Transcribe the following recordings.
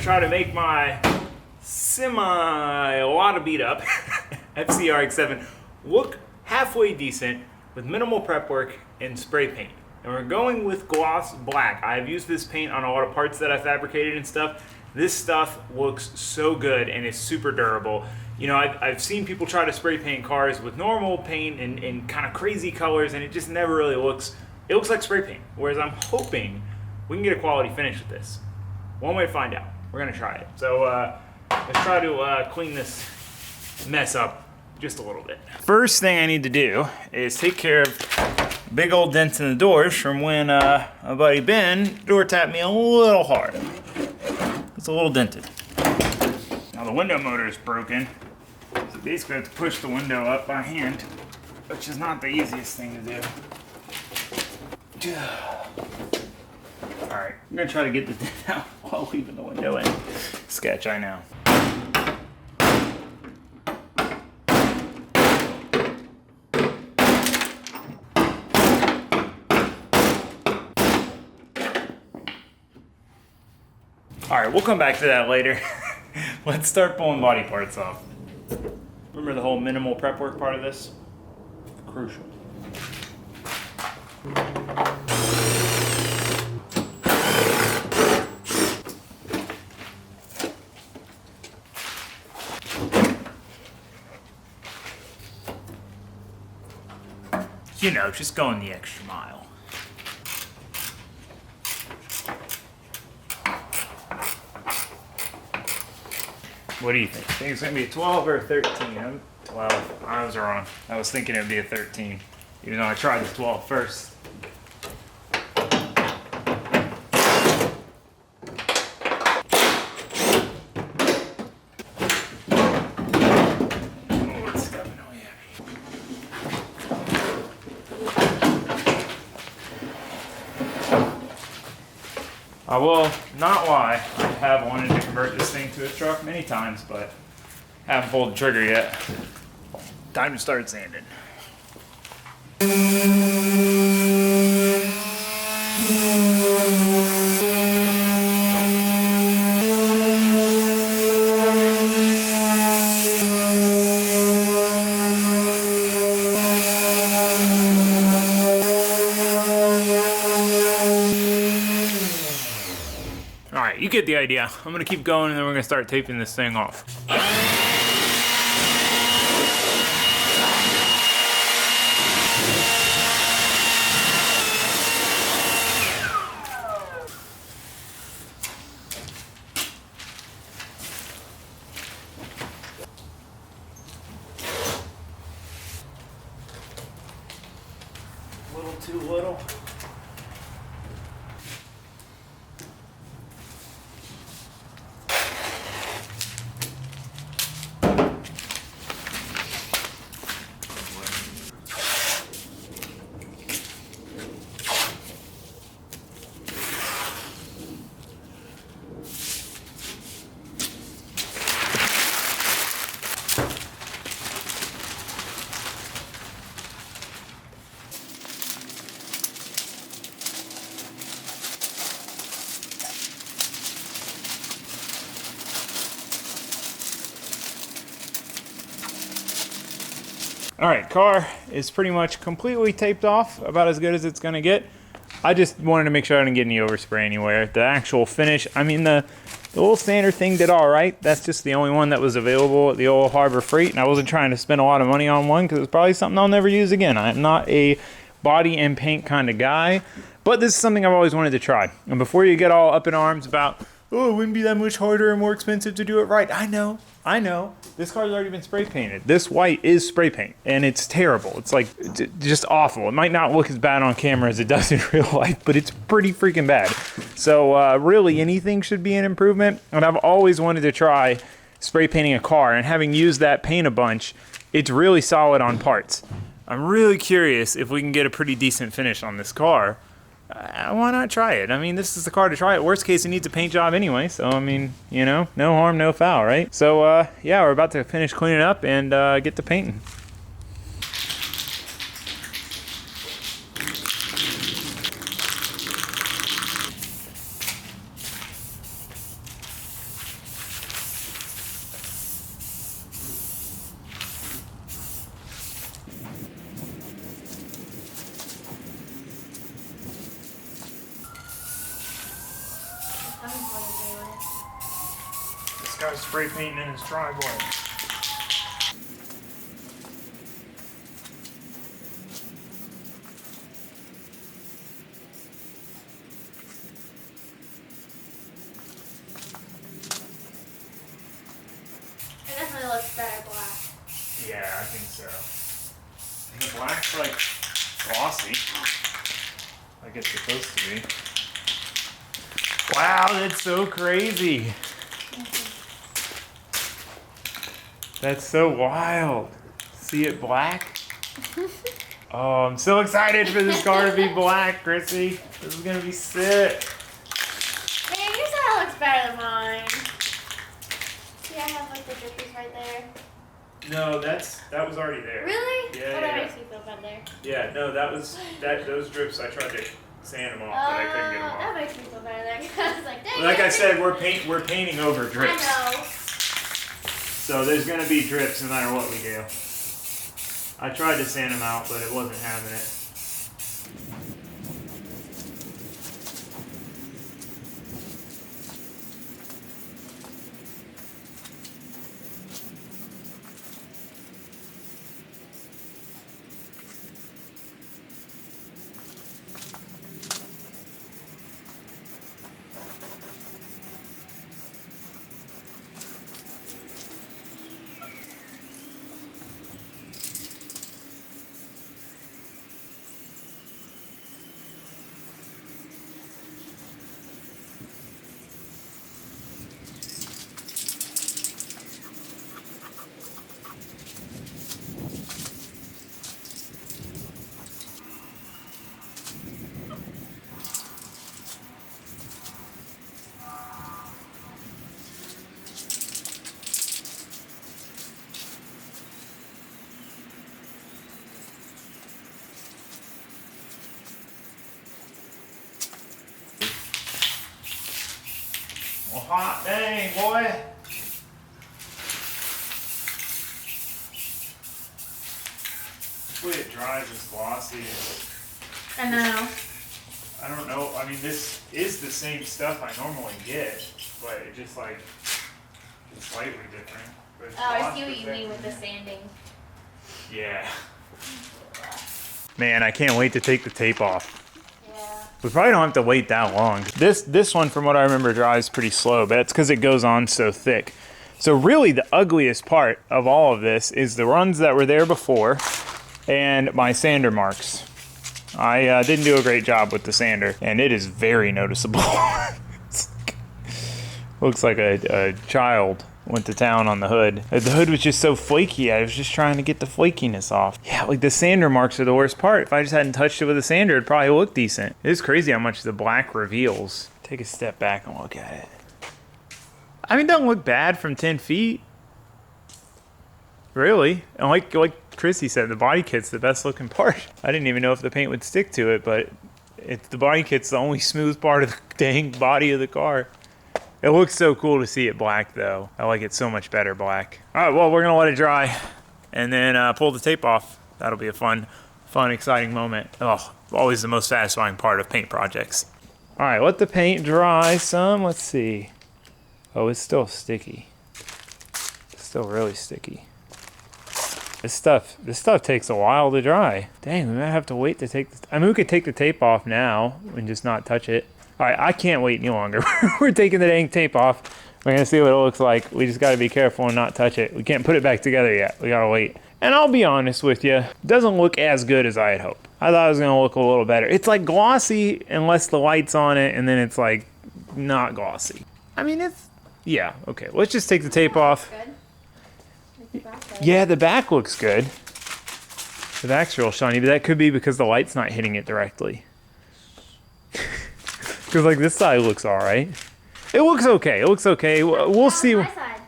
try to make my a lot of beat up FC RX7 look halfway decent with minimal prep work and spray paint. And we're going with gloss black. I've used this paint on a lot of parts that I fabricated and stuff. This stuff looks so good and is super durable. You know, I've seen people try to spray paint cars with normal paint and kind of crazy colors, and it just never really looks, it looks like spray paint. Whereas I'm hoping we can get a quality finish with this. One way to find out. We're gonna try it. So let's try to clean this mess up just a little bit. First thing I need to do is take care of big old dents in the doors from when my buddy Ben door tapped me a little hard. It's a little dented. Now the window motor is broken, so basically I have to push the window up by hand, which is not the easiest thing to do. Alright, I'm gonna try to get the dent out while leaving the window in. Sketch, I know. Alright, we'll come back to that later. Let's start pulling body parts off. Remember the whole minimal prep work part of this? Crucial. You know, just going the extra mile. What do you think? Think it's gonna be a 12 or a 13? 12. I was wrong. I was thinking it'd be a 13, even though I tried the 12 first. I will not lie, I have wanted to convert this thing to a truck many times, but haven't pulled the trigger yet. Time to start sanding. Alright, you get the idea. I'm gonna keep going and then we're gonna start taping this thing off. A little too little. Alright, car is pretty much completely taped off, about as good as it's gonna get. I just wanted to make sure I didn't get any overspray anywhere. The actual finish, I mean the little sander thing did alright. That's just the only one that was available at the old Harbor Freight, and I wasn't trying to spend a lot of money on one because it's probably something I'll never use again. I'm not a body and paint kind of guy, but this is something I've always wanted to try. And before you get all up in arms about, oh, it wouldn't be that much harder and more expensive to do it right. I know. This car's already been spray painted. This white is spray paint, and it's terrible. It's like, just awful. It might not look as bad on camera as it does in real life, but it's pretty freaking bad. So really, anything should be an improvement. And I've always wanted to try spray painting a car, and having used that paint a bunch, it's really solid on parts. I'm really curious if we can get a pretty decent finish on this car. Why not try it? I mean, this is the car to try it. Worst case, it needs a paint job anyway. So, I mean, you know, no harm, no foul, right? So, yeah, we're about to finish cleaning up and get to painting. This guy's spray painting in his driveway. It definitely looks better black. Yeah, I think so. And the black's like glossy, like it's supposed to be. Wow, that's so crazy. That's so wild. See it black? Oh, I'm so excited for this car to be black, Chrissy. This is gonna be sick. Man, your style looks better than mine. See, I have like the drippies right there. No, that was already there. Really? Yeah, Well, that yeah. makes me feel better. Yeah, no, those drips I tried to sand them off, but I couldn't get them That off. makes me feel better there. I was like, dang. Like I said, we're painting over drips. I know. So there's gonna be drips no matter what we do. I tried to sand them out, but it wasn't having it. Well, hot dang, boy. The way it dries is glossy. I know. I don't know. I mean, this is the same stuff I normally get, but it just like it's slightly different. But it's Oh, I gloss see what you protecting. mean with the sanding. Yeah. Man, I can't wait to take the tape off. Yeah. We probably don't have to wait that long. This one, from what I remember, dries pretty slow, but it's because it goes on so thick. So really the ugliest part of all of this is the runs that were there before and my sander marks. I didn't do a great job with the sander, and it is very noticeable. Looks like a child went to town on the hood. The hood was just so flaky. I was just trying to get the flakiness off. Yeah, like the sander marks are the worst part. If I just hadn't touched it with a sander, it'd probably look decent. It is crazy how much the black reveals. Take a step back and look at it. I mean, it doesn't look bad from 10 feet. Really. And like Chrissy said, the body kit's the best looking part. I didn't even know if the paint would stick to it, but the body kit's the only smooth part of the dang body of the car. It looks so cool to see it black, though. I like it so much better black. All right, well, we're gonna let it dry and then pull the tape off. That'll be a fun, exciting moment. Oh, always the most satisfying part of paint projects. All right, let the paint dry some. Let's see. Oh, it's still sticky. It's still really sticky. This stuff takes a while to dry. Dang, we might have to wait to take I mean, we could take the tape off now and just not touch it. All right, I can't wait any longer. We're taking the dang tape off. We're gonna see what it looks like. We just gotta be careful and not touch it. We can't put it back together yet. We gotta wait. And I'll be honest with you, it doesn't look as good as I had hoped. I thought it was gonna look a little better. It's like glossy unless the light's on it, and then it's like not glossy. I mean, yeah, okay. Let's just take the tape off. Good. Make the back good. Yeah, the back looks good. The back's real shiny, but that could be because the light's not hitting it directly. Because like this side looks all right. It looks okay. It looks okay. We'll see. My side.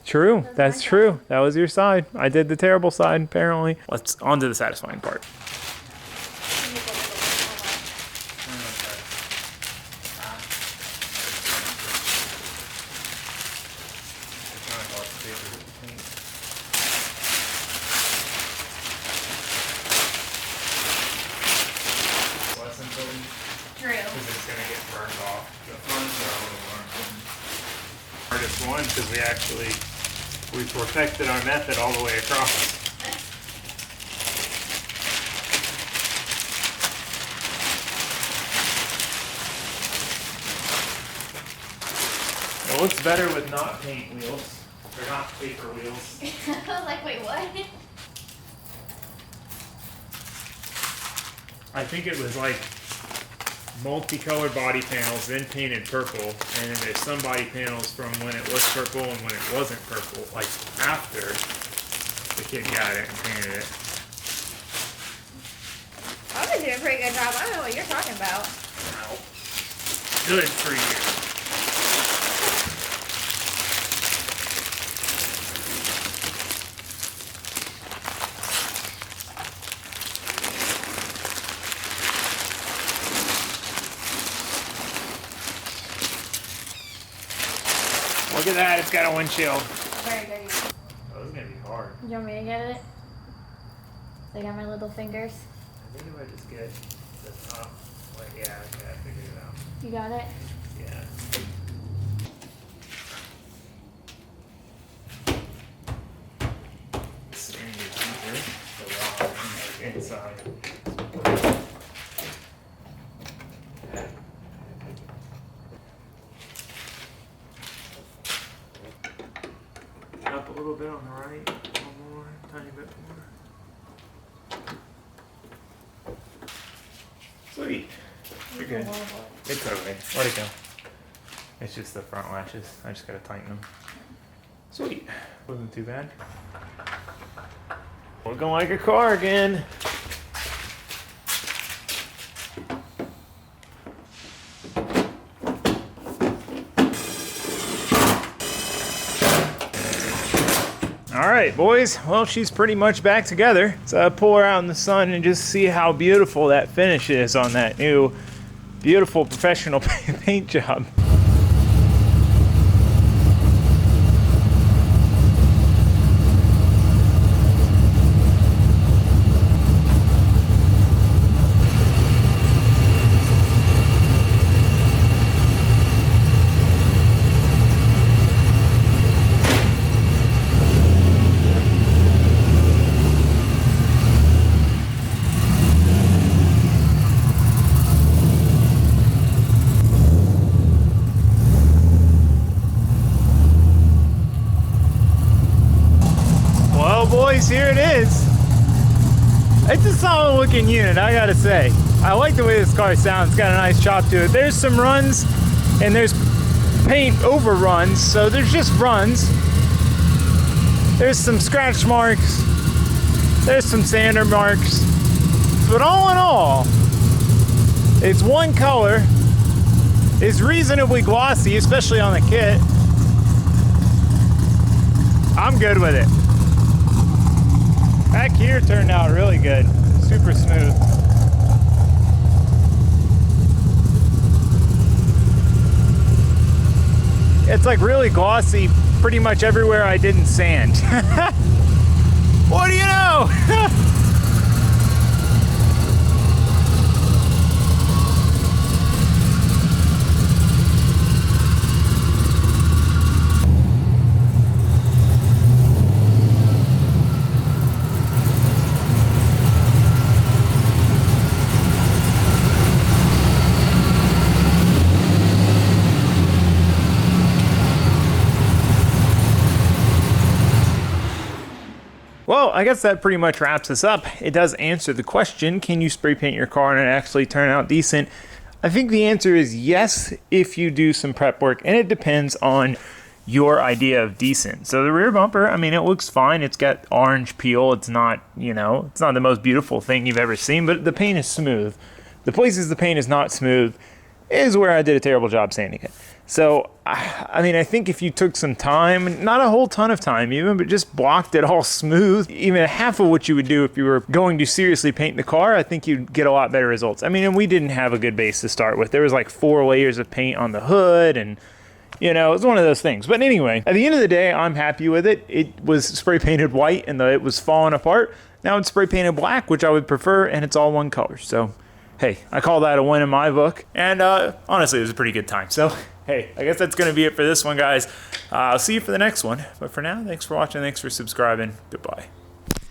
True. That's true. That was your side. I did the terrible side, apparently. Let's on to the satisfying part. True. Because it's going to get burned off. The fronts are a little hardest one because we perfected our method all the way across. It looks better with not paint wheels. Or not paper wheels. I was like, wait, what? I think it was like multicolored body panels, then painted purple, and then there's some body panels from when it was purple and when it wasn't purple, like after the kid got it and painted it. I was doing a pretty good job. I don't know what you're talking about. Wow. Good for you. Look at that, it's got a windshield. Very dirty. Oh, this is gonna be hard. You want me to get it? So I got my little fingers. I think if I just get the top, like, yeah, okay, I figured it out. You got it? Yeah. Inside. Up a little bit on the right, one more, tiny bit more. Sweet. You're good. It's okay. Let it go. It's just the front latches. I just gotta tighten them. Sweet. Wasn't too bad. Looking like a car again. All right, boys. Well, she's pretty much back together. So pull her out in the sun and just see how beautiful that finish is on that new, beautiful professional paint job. Boys, here it is. It's a solid looking unit, I gotta say. I like the way this car sounds. It's got a nice chop to it. There's some runs and there's paint overruns, so there's just runs. There's some scratch marks. There's some sander marks. But all in all, it's one color. It's reasonably glossy, especially on the kit. I'm good with it. Back here turned out really good. Super smooth. It's like really glossy pretty much everywhere I didn't sand. What do you know? Well, I guess that pretty much wraps us up. It does answer the question, can you spray paint your car and it actually turn out decent? I think the answer is yes, if you do some prep work, and it depends on your idea of decent. So the rear bumper, I mean, it looks fine. It's got orange peel. It's not, you know, it's not the most beautiful thing you've ever seen, but the paint is smooth. The places the paint is not smooth is where I did a terrible job sanding it. So, I mean, I think if you took some time, not a whole ton of time even, but just blocked it all smooth, even half of what you would do if you were going to seriously paint the car, I think you'd get a lot better results. I mean, and we didn't have a good base to start with. There was like 4 layers of paint on the hood, and, you know, it was one of those things. But anyway, at the end of the day, I'm happy with it. It was spray painted white, and it was falling apart. Now it's spray painted black, which I would prefer, and it's all one color. So, hey, I call that a win in my book. And honestly, it was a pretty good time. So, hey, I guess that's going to be it for this one, guys. I'll see you for the next one. But for now, thanks for watching. Thanks for subscribing. Goodbye.